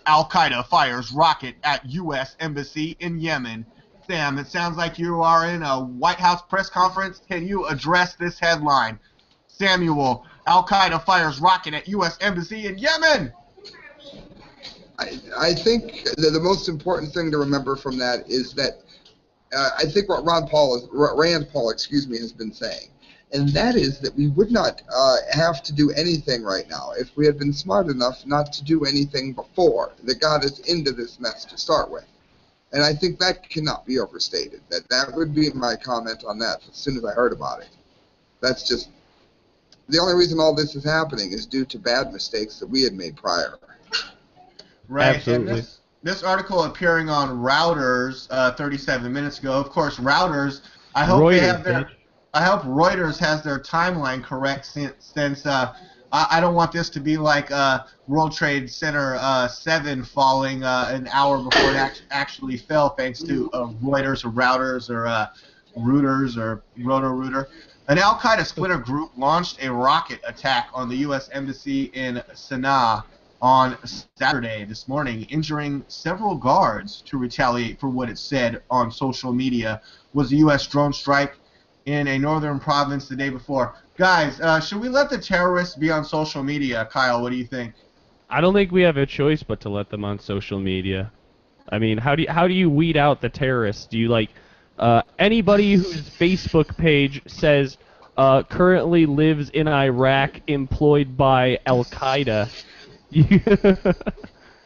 Al-Qaeda fires rocket at U.S. Embassy in Yemen. Sam, it sounds like you are in a White House press conference. Can you address this headline? Samuel, Al-Qaeda fires rocket at U.S. Embassy in Yemen. I think the most important thing to remember from that is that I think what Rand Paul, has been saying, and that is that we would not have to do anything right now if we had been smart enough not to do anything before that got us into this mess to start with. And I think that cannot be overstated. That would be my comment on that as soon as I heard about it. That's just the only reason all this is happening is due to bad mistakes that we had made prior. Right. Absolutely. And this article appearing on Routers 37 minutes ago. Of course, Routers. I hope Reuters has their timeline correct since I don't want this to be like World Trade Center 7 falling an hour before it actually fell, thanks to Reuters or Routers or Reuters or Roto-Rooter. An Al-Qaeda splinter group launched a rocket attack on the U.S. Embassy in Sana'a on Saturday this morning, injuring several guards to retaliate for what it said on social media was a U.S. drone strike in a northern province the day before. Guys, should we let the terrorists be on social media? Kyle, what do you think? I don't think we have a choice but to let them on social media. I mean, how do you weed out the terrorists? Do you anybody whose Facebook page says currently lives in Iraq, employed by Al-Qaeda?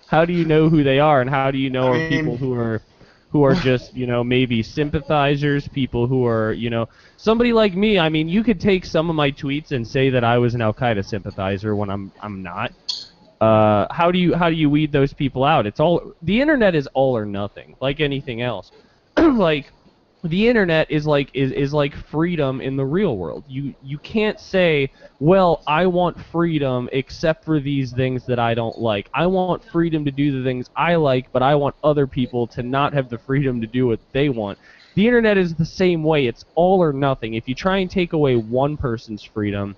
How do you know who they are, and how do you know are people who are just, maybe sympathizers, people who are, somebody like me? I mean, you could take some of my tweets and say that I was an Al-Qaeda sympathizer when I'm not. How do you weed those people out? The internet is all or nothing, like anything else. The internet is like freedom in the real world. You can't say, well, I want freedom except for these things that I don't like. I want freedom to do the things I like, but I want other people to not have the freedom to do what they want. The internet is the same way. It's all or nothing. If you try and take away one person's freedom,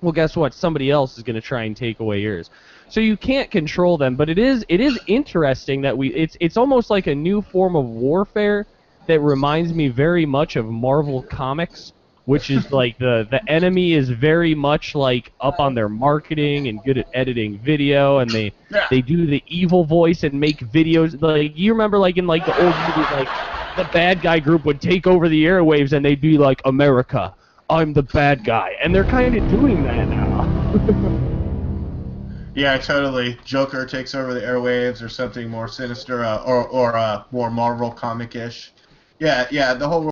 well, guess what? Somebody else is going to try and take away yours. So you can't control them, but it is interesting that it's almost like a new form of warfare that reminds me very much of Marvel Comics, which is like the enemy is very much like up on their marketing and good at editing video, and they do the evil voice and make videos. Like, you remember, like in like the old movies, like the bad guy group would take over the airwaves and they'd be like, America, I'm the bad guy, and they're kind of doing that now. Yeah, totally. Joker takes over the airwaves, or something more sinister, or more Marvel comic-ish. Yeah, the whole